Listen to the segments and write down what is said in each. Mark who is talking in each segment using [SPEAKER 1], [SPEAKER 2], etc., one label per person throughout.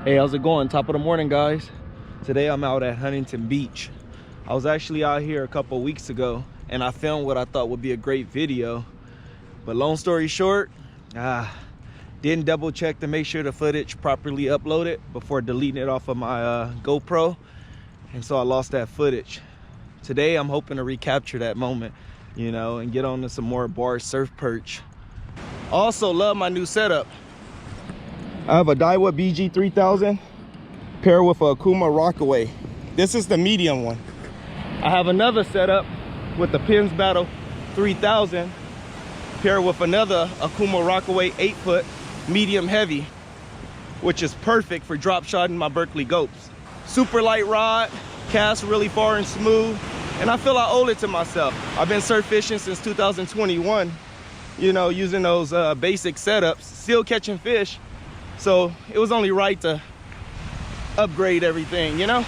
[SPEAKER 1] Hey, how's it going? Top of the morning, guys. Today I'm out at Huntington Beach. I was actually out here a couple weeks ago and I filmed what I thought would be a great video, but long story short, didn't double check to make sure the footage properly uploaded before deleting it off of my GoPro, and so I lost that footage. Today I'm hoping to recapture that moment, you know, and get on to some more bar surf perch. Also love my new setup. I have a Daiwa BG3000 paired with a Akuma Rockaway. This is the medium one. I have another setup with the Pins Battle 3000 paired with another Akuma Rockaway 8-foot medium heavy, which is perfect for drop shotting my Berkeley Gopes. Super light rod, cast really far and smooth, and I feel I owe it to myself. I've been surf fishing since 2021, you know, using those basic setups, still catching fish. So it was only right to upgrade everything, you know?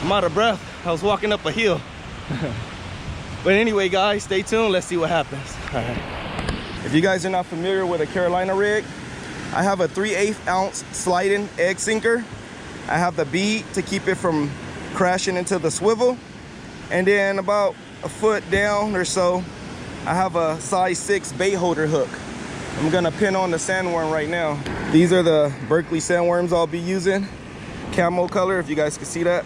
[SPEAKER 1] I'm out of breath. I was walking up a hill. But anyway, guys, stay tuned. Let's see what happens. All right. If you guys are not familiar with a Carolina rig, I have a 3/8 ounce sliding egg sinker. I have the bead to keep it from crashing into the swivel. And then about a foot down or so, I have a size 6 bait holder hook. I'm gonna pin on the sandworm right now. These are the Berkeley sandworms I'll be using. Camo color, if you guys can see that.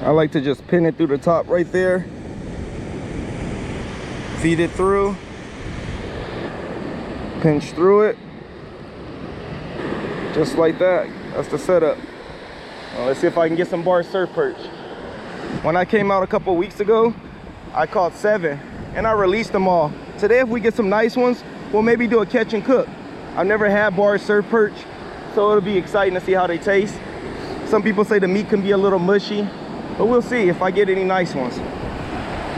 [SPEAKER 1] I like to just pin it through the top right there. Feed it through. Pinch through it. Just like that. That's the setup. Well, let's see if I can get some bar surf perch. When I came out a couple weeks ago, I caught 7 and I released them all. Today, if we get some nice ones, we'll maybe do a catch and cook. I've never had bar surf perch, so it'll be exciting to see how they taste. Some people say the meat can be a little mushy, but we'll see if I get any nice ones.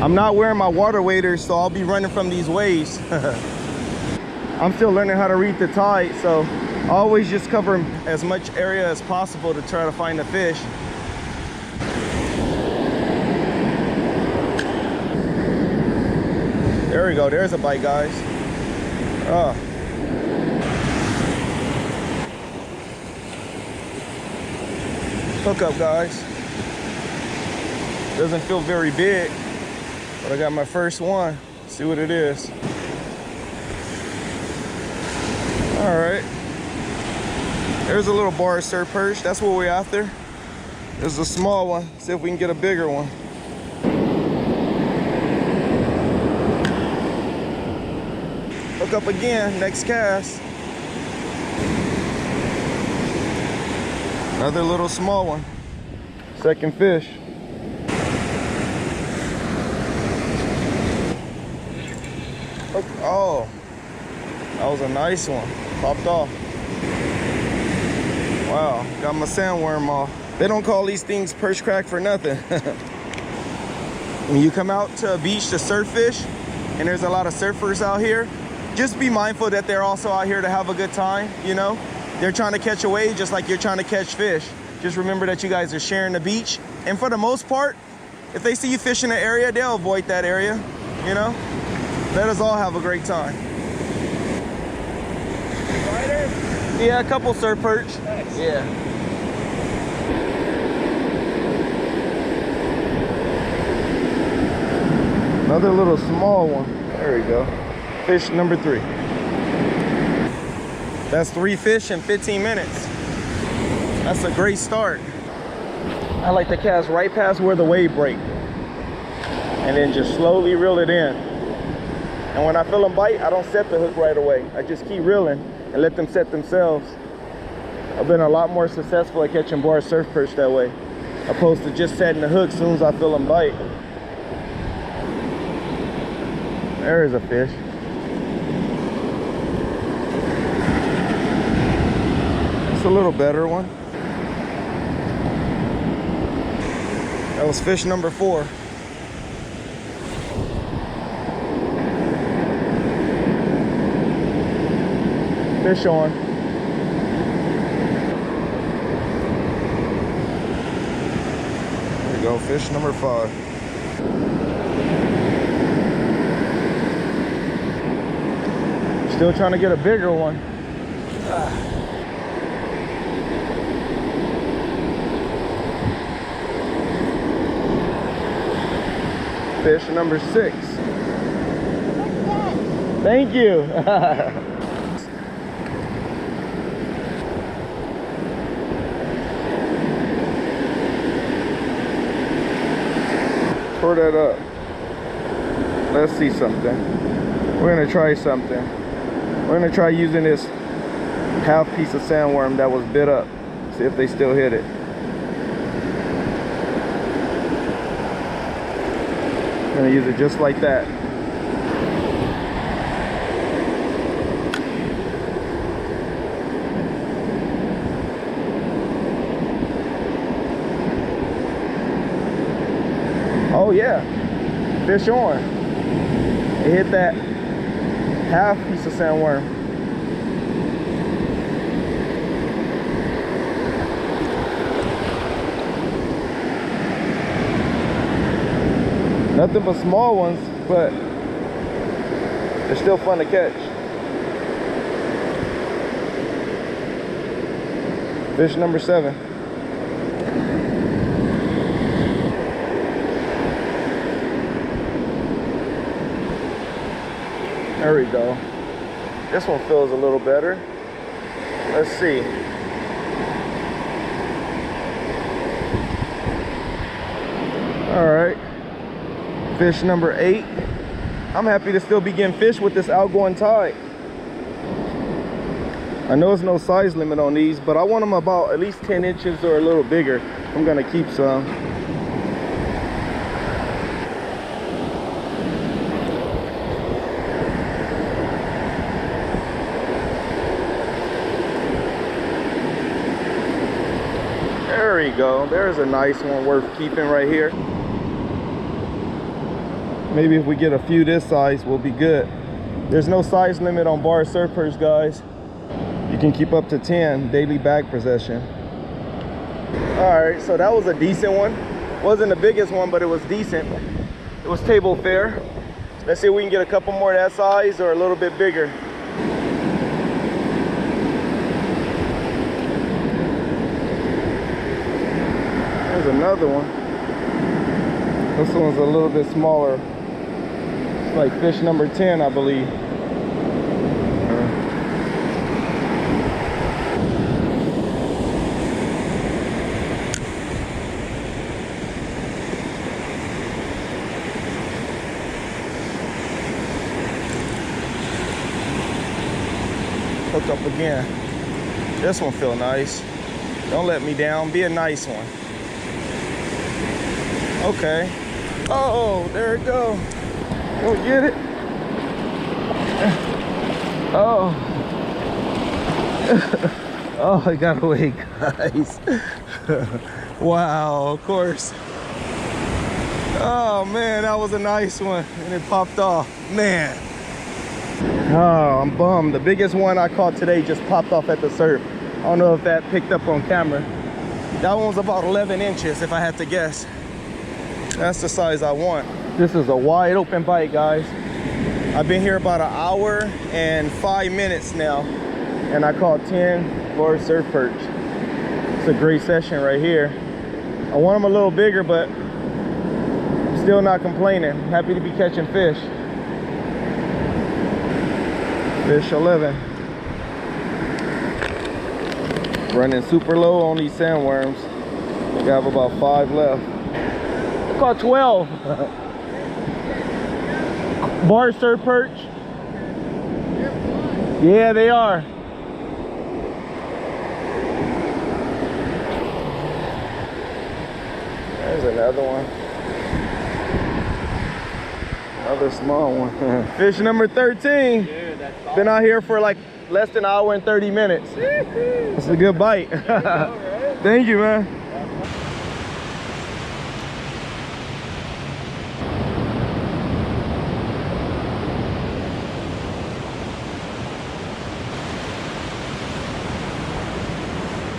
[SPEAKER 1] I'm not wearing my water waders, so I'll be running from these waves. I'm still learning how to read the tide, so I always just cover as much area as possible to try to find a fish. There we go, there's a bite, guys. Hook up, guys. Doesn't feel very big, but I got my first one. See what it is. All right. There's a little bar surf perch. That's what we're after. There's a small one. See if we can get a bigger one. Hook up again, next cast. Another little small one. Second fish. Oh, that was a nice one. Popped off. Wow, got my sandworm off. They don't call these things perch crack for nothing. When you come out to a beach to surf fish, and there's a lot of surfers out here, just be mindful that they're also out here to have a good time, you know? They're trying to catch a wave just like you're trying to catch fish. Just remember that you guys are sharing the beach. And for the most part, if they see you fishing an area, they'll avoid that area, you know? Let us all have a great time. Spider? Yeah, a couple surf perch. Nice. Yeah. Another little small one. There we go. Fish number 3. That's 3 fish in 15 minutes. That's a great start. I like to cast right past where the wave break and then just slowly reel it in. And when I feel them bite, I don't set the hook right away. I just keep reeling and let them set themselves. I've been a lot more successful at catching bar surf perch that way, opposed to just setting the hook as soon as I feel them bite. There is a fish. It's a little better one. That was fish number 4. Fish on. There we go, fish number 5. Still trying to get a bigger one. Fish number 6. Thank you. Pour that up. Let's see something. We're gonna try something. We're gonna try using this half piece of sandworm that was bit up. See if they still hit it. I'm gonna use it just like that. Oh yeah, fish on. It hit that half piece of sandworm. Nothing but small ones, but they're still fun to catch. Fish number 7. There we go. This one feels a little better. Let's see. All right. Fish number 8. I'm happy to still be getting fish with this outgoing tide. I know there's no size limit on these, but I want them about at least 10 inches or a little bigger. I'm gonna keep some. There we go. There's a nice one worth keeping right here. Maybe if we get a few this size, we'll be good. There's no size limit on bar surfers, guys. You can keep up to 10 daily bag possession. All right, so that was a decent one. Wasn't the biggest one, but it was decent. It was table fare. Let's see if we can get a couple more of that size or a little bit bigger. There's another one. This one's a little bit smaller. It's like fish number 10, I believe. Hook up again. This one feel nice. Don't let me down. Be a nice one. Okay. Oh, there it go. Go get it. Oh. Oh, I got away, guys. Wow, of course. Oh man, that was a nice one. And it popped off. Man. Oh, I'm bummed. The biggest one I caught today just popped off at the surf. I don't know if that picked up on camera. That one was about 11 inches if I had to guess. That's the size I want. This is a wide open bite, guys. I've been here about 1 hour and 5 minutes now, and I caught 10 bar surf perch. It's a great session right here. I want them a little bigger, but I'm still not complaining. Happy to be catching fish. Fish 11. Running super low on these sandworms. We have about 5 left. I caught 12. Bar surf perch. Yeah, they are. There's another one. Another small one. Fish number 13. Dude, that's awesome. Been out here for like less than 1 hour and 30 minutes. It's a good bite. Go, right? Thank you, man.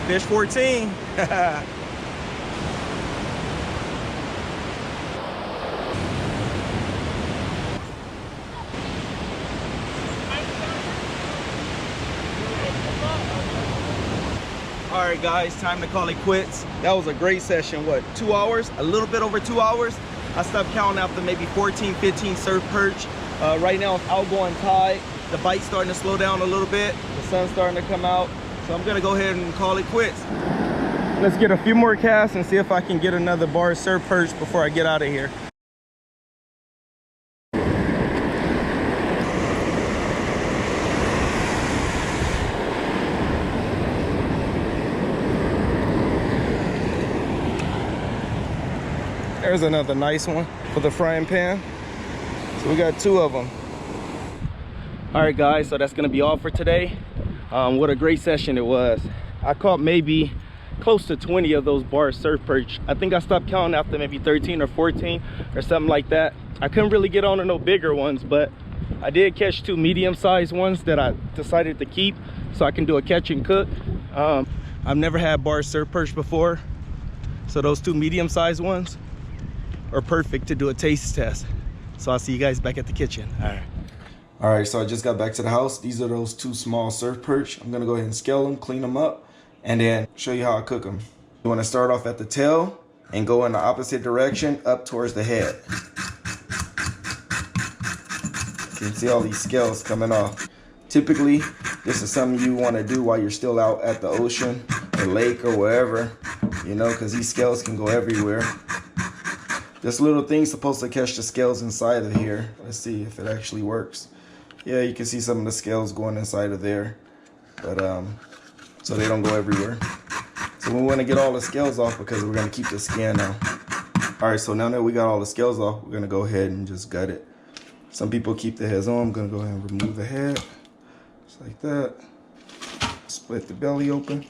[SPEAKER 1] Fish 14. All right, guys, time to call it quits. That was a great session. What, 2 hours? A little bit over 2 hours. I stopped counting after maybe 14, 15 surf perch. Right now it's outgoing tide. The bite's starting to slow down a little bit. The sun's starting to come out. So I'm gonna go ahead and call it quits. Let's get a few more casts and see if I can get another bar surf perch before I get out of here. There's another nice one for the frying pan. So we got 2 of them. All right, guys, so that's gonna be all for today. What a great session it was. I caught maybe close to 20 of those bar surf perch. I think I stopped counting after maybe 13 or 14 or something like that. I couldn't really get on to no bigger ones, but I did catch 2 medium-sized ones that I decided to keep so I can do a catch and cook. I've never had bar surf perch before, so those 2 medium-sized ones are perfect to do a taste test. So I'll see you guys back at the kitchen. All right, so I just got back to the house. These are those 2 small surf perch. I'm gonna go ahead and scale them, clean them up, and then show you how I cook them. You wanna start off at the tail and go in the opposite direction up towards the head. You can see all these scales coming off. Typically, this is something you wanna do while you're still out at the ocean or lake or wherever, you know, because these scales can go everywhere. This little thing's supposed to catch the scales inside of here. Let's see if it actually works. Yeah, you can see some of the scales going inside of there, but so they don't go everywhere. So we want to get all the scales off because we're going to keep the skin now. All right, so now that we got all the scales off, we're going to go ahead and just gut it. Some people keep the heads on. I'm going to go ahead and remove the head, just like that. Split the belly open.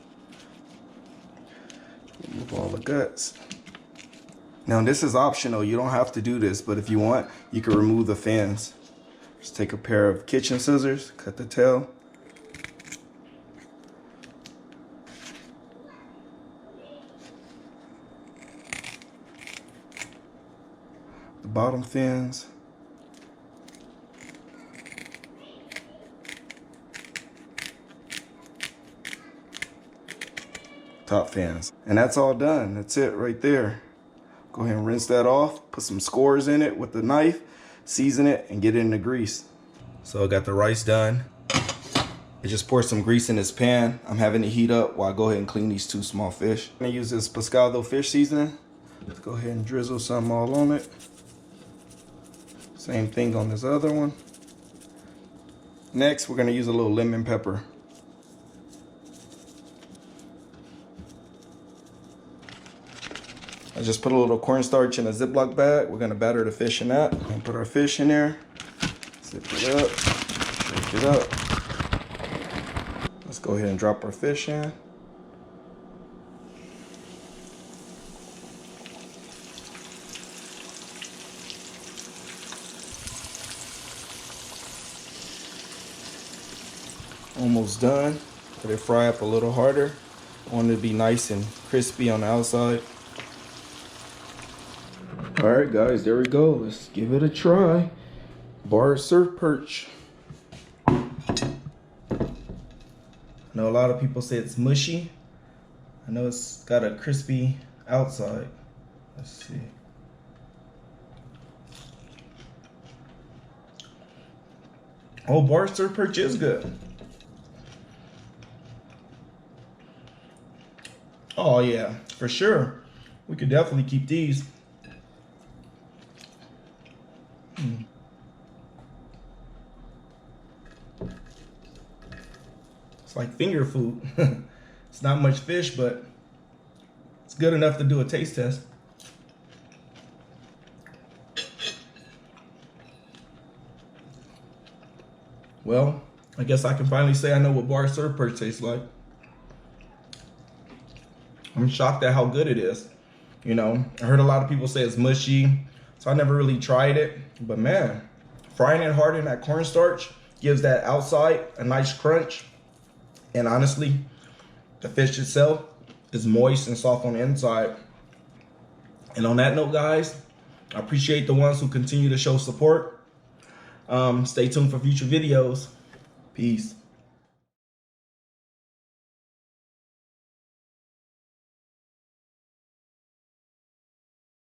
[SPEAKER 1] Remove all the guts. Now this is optional, you don't have to do this, but if you want, you can remove the fins. Just take a pair of kitchen scissors, cut the tail. The bottom fins. Top fins. And that's all done, that's it right there. Go ahead and rinse that off, put some scores in it with the knife, season it, and get it in the grease. So I got the rice done. I just poured some grease in this pan. I'm having it heat up while I go ahead and clean these 2 small fish. I'm gonna use this pescado fish seasoning. Let's go ahead and drizzle some all on it. Same thing on this other one. Next, we're gonna use a little lemon pepper. I just put a little cornstarch in a Ziploc bag. We're gonna batter the fish in that and put our fish in there. Zip it up, shake it up. Let's go ahead and drop our fish in. Almost done. Let it fry up a little harder. I want it to be nice and crispy on the outside. All right, guys, there we go. Let's give it a try. Bar surf perch. I know a lot of people say it's mushy. I know it's got a crispy outside. Let's see. Oh, bar surf perch is good. Oh yeah, for sure. We could definitely keep these. It's like finger food. It's not much fish, but it's good enough to do a taste test. Well, I guess I can finally say I know what bar surf perch tastes like. I'm shocked at how good it is. You know, I heard a lot of people say it's mushy, so I never really tried it. But man, frying it hard in that cornstarch gives that outside a nice crunch. And honestly, the fish itself is moist and soft on the inside. And on that note, guys, I appreciate the ones who continue to show support. Stay tuned for future videos. Peace.